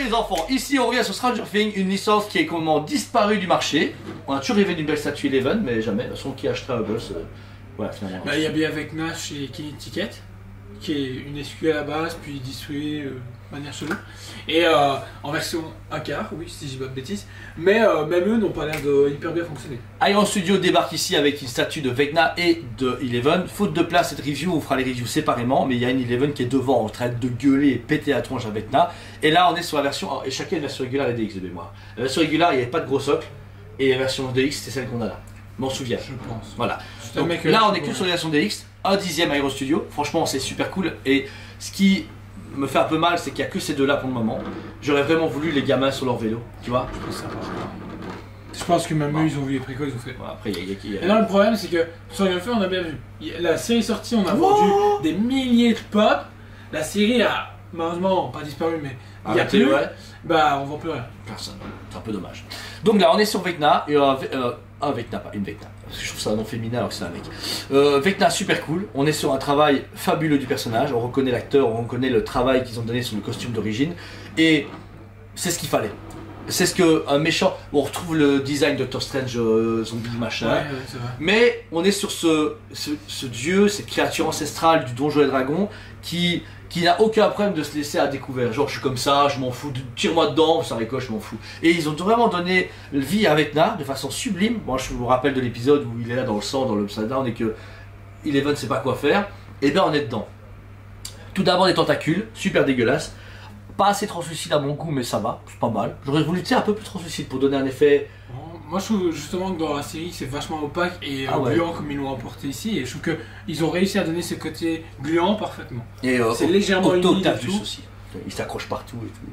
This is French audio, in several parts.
les enfants, ici on revient sur Stranger Things, une licence qui est comment disparue du marché. On a toujours rêvé d'une belle statue Eleven, mais jamais. De toute façon, qui achètera Hubbles voilà, finalement. Bah, il y a bien avec Nash et Kenny Ticket, qui est une SQ à la base, puis distribuée de manière chelou. Et en version AK, oui, si je dis pas de bêtises. Mais même eux n'ont pas l'air de hyper bien fonctionner. Iron Studio débarque ici avec une statue de Vecna et de Eleven. Faute de place, cette review, on fera les reviews séparément, mais il y a une Eleven qui est devant en train de gueuler et péter la tronche à Vecna. Et là, on est sur la version, et chacun une version régulière et DX de mémoire. La version régulière, il n'y avait pas de gros socle, et la version DX, c'était celle qu'on a là. Je m'en souviens. Je pense. Voilà. Donc, là, on est que sur la version DX, un dixième Iron Studio. Franchement, c'est super cool. Et ce qui me fait un peu mal, c'est qu'il n'y a que ces deux-là pour le moment. J'aurais vraiment voulu les gamins sur leur vélo, tu vois. Je pense que même eux, ils ont vu les précoces, ils ont fait. Voilà, après, Et là, le problème, c'est que sur Game Fait, on a bien vu. La série sortie, on a vendu des milliers de pop. La série a malheureusement pas disparu, mais il n'y a plus. Ouais. Bah, on vend plus rien. Personne. C'est un peu dommage. Donc là, on est sur Vecna et Vecna, pas une Vecna. Parce que je trouve ça un nom féminin alors que c'est un mec. Vecna, super cool. On est sur un travail fabuleux du personnage. On reconnaît l'acteur, on reconnaît le travail qu'ils ont donné sur le costume d'origine. Et c'est ce qu'il fallait. C'est ce qu'un méchant. On retrouve le design de Doctor Strange, zombie machin. Ouais, c'est vrai. Mais on est sur ce dieu, cette créature ancestrale du Donjon et Dragon qui n'a aucun problème de se laisser à découvert. Genre, je suis comme ça, je m'en fous, tire-moi dedans, ça récoche, je m'en fous. Et ils ont vraiment donné vie à Vecna de façon sublime. Moi, je vous rappelle de l'épisode où il est là dans le sang, dans le Upside Down, et que Eleven ne sait pas quoi faire. Et bien, on est dedans. Tout d'abord, des tentacules, super dégueulasses. Pas assez translucide à mon goût, mais ça va, c'est pas mal. J'aurais voulu, tu sais, un peu plus translucide pour donner un effet. Moi, je trouve justement que dans la série, c'est vachement opaque et gluant comme ils l'ont apporté ici. Et je trouve qu'ils ont réussi à donner ce côté gluant parfaitement. Et c'est légèrement humide et tout. aussi. Il s'accroche partout et tout.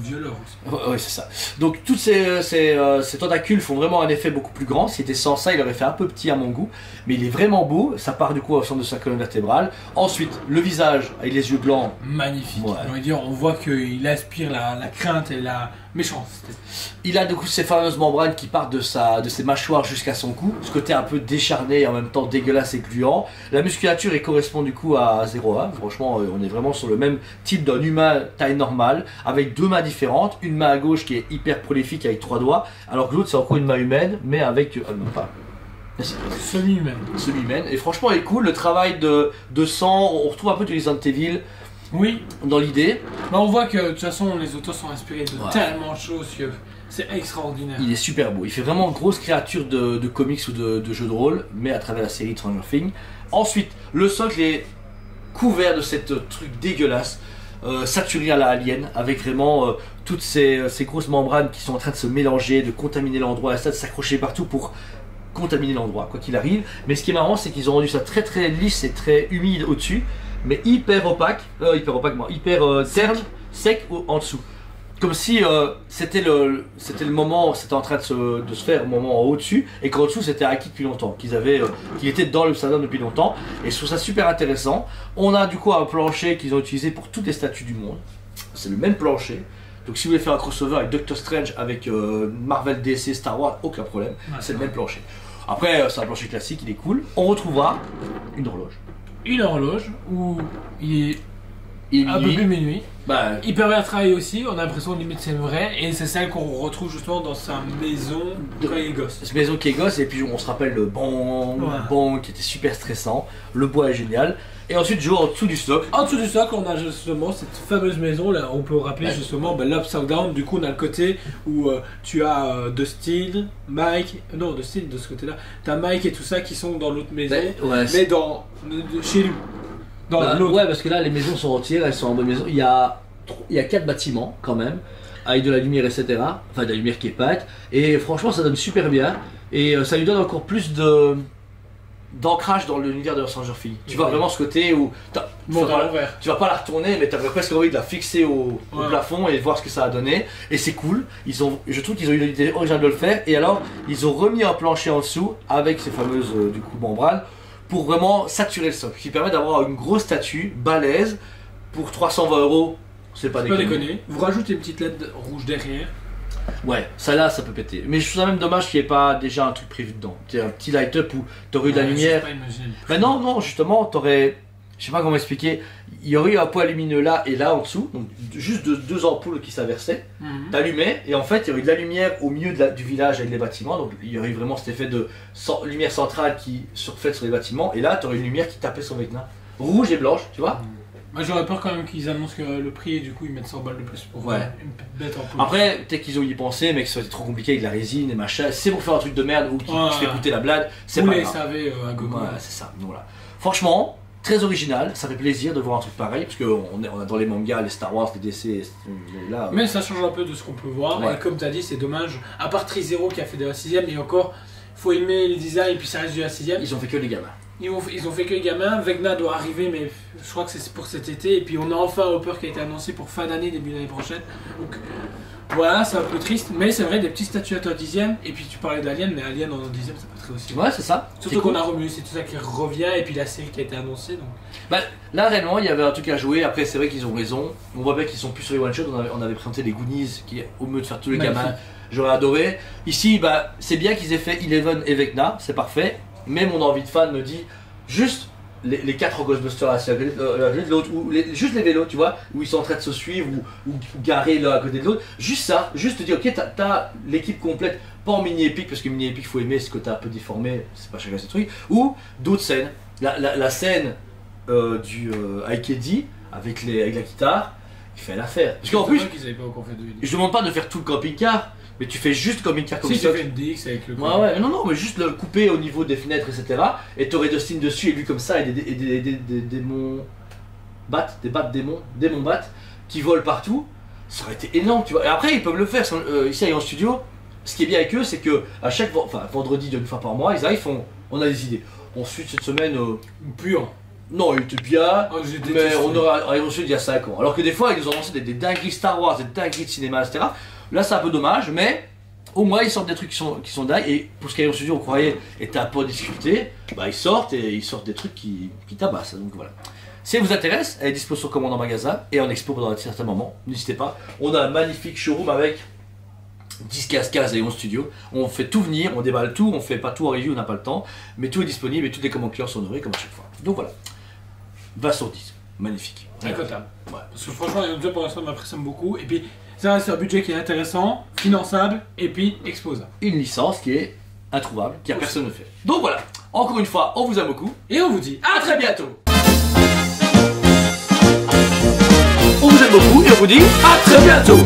Violeur aussi. Ouais, c'est ça. Donc toutes ces tentacules font vraiment un effet beaucoup plus grand. S'il était sans ça, il aurait fait un peu petit à mon goût. Mais il est vraiment beau. Ça part du coup au centre de sa colonne vertébrale. Ensuite, le visage avec les yeux blancs. Magnifique. Ouais. J'ai envie de dire, on voit qu'il aspire la crainte et la méchanceté. Il a du coup ces fameuses membranes qui partent de ses mâchoires jusqu'à son cou. Ce côté un peu décharné et en même temps dégueulasse et gluant. La musculature elle correspond du coup à 0,1. Franchement, on est vraiment sur le même type d'un humain taille normale avec deux mains différentes. Une main à gauche qui est hyper prolifique avec 3 doigts, alors que l'autre c'est encore une main humaine, mais avec semi-humaine. Semi-humaine. Et franchement, elle est cool. Le travail de sang, on retrouve un peu du Resident Evil. Oui. Dans l'idée. Bah, on voit que de toute façon, les auteurs sont inspirés de tellement de choses que c'est extraordinaire. Il est super beau. Il fait vraiment grosse créature de comics ou de jeux de rôle, mais à travers la série Stranger Things. Ensuite, le socle est couvert de cette truc dégueulasse. Saturé à la Alien, avec vraiment toutes ces grosses membranes qui sont en train de se mélanger, de contaminer l'endroit, et ça de s'accrocher partout pour contaminer l'endroit, quoi qu'il arrive. Mais ce qui est marrant, c'est qu'ils ont rendu ça très très lisse et très humide au-dessus, mais hyper opaque, hyper terne, sec en dessous. Comme si c'était le moment, c'était en train de se faire au moment au-dessus, et qu'en dessous c'était acquis depuis longtemps, qu'il était dans le salon depuis longtemps, et je trouve ça super intéressant. On a du coup un plancher qu'ils ont utilisé pour toutes les statues du monde, c'est le même plancher, donc si vous voulez faire un crossover avec Doctor Strange, avec Marvel, DC, Star Wars, aucun problème, c'est le même plancher. Après c'est un plancher classique, il est cool. On retrouvera une horloge. Une horloge où il est un peu plus minuit. Bah, hyper bien travaillé aussi, on a l'impression limite c'est vrai, et c'est celle qu'on retrouve justement dans sa maison quand il est gosse. Cette maison qui est gosse, et puis on se rappelle le bon qui était super stressant, le bois est génial, et ensuite je vois en dessous du stock. En dessous du stock, on a justement cette fameuse maison, là on peut rappeler justement l'Upside Down, du coup on a le côté où tu as Dustin, Mike, non Dustin de ce côté là, t'as Mike et tout ça qui sont dans l'autre maison, mais chez lui. Ouais, parce que là les maisons sont entières, elles sont en bonne maison. Il y a 4 bâtiments quand même, avec de la lumière, etc. Enfin, de la lumière qui épate. Et franchement, ça donne super bien. Et ça lui donne encore plus d'ancrage dans l'univers de Stranger Things. Tu vois vraiment ce côté où tu vas pas la retourner, mais tu as presque envie de la fixer au plafond et voir ce que ça a donné. Et c'est cool. Je trouve qu'ils ont eu l'idée originale de le faire. Et alors, ils ont remis un plancher en dessous avec ces fameuses du coup membranes, pour vraiment saturer le socle, qui permet d'avoir une grosse statue balèze pour 320 €. C'est pas déconné. Vous rajoutez une petite LED rouge derrière. Ouais, ça là, ça peut péter. Mais je trouve ça même dommage qu'il n'y ait pas déjà un truc prévu dedans. Un petit light-up où t'aurais eu de la lumière. Je sais pas imaginer. Mais non, justement, t'aurais je sais pas comment expliquer, il y aurait eu un point lumineux là et là en dessous, donc juste deux ampoules qui s'inversaient, t'allumais et en fait il y aurait de la lumière au milieu du village avec les bâtiments, donc il y aurait vraiment cet effet de lumière centrale qui surfaite sur les bâtiments et là tu aurais une lumière qui tapait sur Vecna, rouge et blanche, tu vois. Moi j'aurais peur quand même qu'ils annoncent que le prix et du coup ils mettent 100 balles de plus pour une bête en poule. Après, peut-être qu'ils ont y pensé, mais que ça aurait été trop compliqué avec la résine et machin. C'est pour faire un truc de merde ou qui fait coûter la blague, c'est pas grave. Vous les savez à gogo. Ouais, c'est ça, donc voilà. Franchement, très original, ça fait plaisir de voir un truc pareil, parce qu'on adore les mangas, les Star Wars, les DC, là. Mais ça change un peu de ce qu'on peut voir, et comme tu as dit, c'est dommage. À part Trizero qui a fait de la 6ème, et encore, faut aimer les designs, et puis ça reste de la 6ème. Ils ont fait que les gamins. Ils ont fait que les gamins. Vecna doit arriver, mais je crois que c'est pour cet été. Et puis on a enfin Hopper qui a été annoncé pour fin d'année, début d'année prochaine. Donc voilà, c'est un peu triste. Mais c'est vrai, des petits statuettes en 10ème. Et puis tu parlais d'Alien, mais Alien en 10ème, ça passerait aussi. Ouais, c'est ça. Surtout qu'on a Romulus, c'est tout ça qui revient. Et puis la série qui a été annoncée. Donc... Bah, là, réellement, il y avait un truc à jouer. Après, c'est vrai qu'ils ont raison. On voit bien qu'ils sont plus sur les one-shots. On avait présenté les Goonies, qui, au mieux de faire tous les gamins, j'aurais adoré. Ici, bah, c'est bien qu'ils aient fait Eleven et Vecna, c'est parfait. Mais mon envie de fan me dit juste les 4 Ghostbusters l'autre, ou juste les vélos, tu vois, où ils sont en train de se suivre ou garés l'un à côté de l'autre. Juste ça, juste te dire, ok, t'as l'équipe complète, pas en mini-épique, parce que mini-épique, faut aimer ce que t'as un peu déformé, c'est pas chacun ses trucs, ou d'autres scènes. La scène du Aikedi avec la guitare, il fait l'affaire. Parce qu'en plus, je demande pas de faire tout le camping-car. Mais tu fais juste comme une carte comme ça. Si tu fais une DX avec le non, mais juste le couper au niveau des fenêtres, etc. Et t'aurais Dustin dessus et lui comme ça, et des démons démons bat qui volent partout. Ça aurait été énorme, tu vois. Et après, ils peuvent le faire ici en studio. Ce qui est bien avec eux, c'est que à chaque vendredi, une fois par mois, ils arrivent, on a des idées. Ensuite, cette semaine. Pur. Non, il était bien, mais on aurait reçu il y a 5 ans. Alors que des fois, ils nous ont lancé des dingueries Star Wars, des dingueries de cinéma, etc. Là, c'est un peu dommage, mais au moins ils sortent des trucs qui sont dingues. Et pour ce qui est au studio, on croyait était un peu difficulté, bah ils sortent des trucs qui tabassent. Donc voilà. Si elle vous intéresse, elle est dispo sur commande en magasin et en expo dans un certain moment. N'hésitez pas. On a un magnifique showroom avec 10 cases et 11 studios. On fait tout venir, on déballe tout, on fait pas tout en review, on n'a pas le temps, mais tout est disponible et toutes les commandes clients sont honorées comme à chaque fois. Donc voilà. 20 sur 10. Magnifique. Incroyable. Ouais. Parce que franchement, les autres pour l'instant m'impressionnent beaucoup. Et puis, ça reste un budget qui est intéressant, finançable et puis exposable. Une licence qui est introuvable, qui a personne ne fait. Donc voilà. Encore une fois, on vous aime beaucoup. Et on vous dit à très bientôt. On vous aime beaucoup et on vous dit à très bientôt.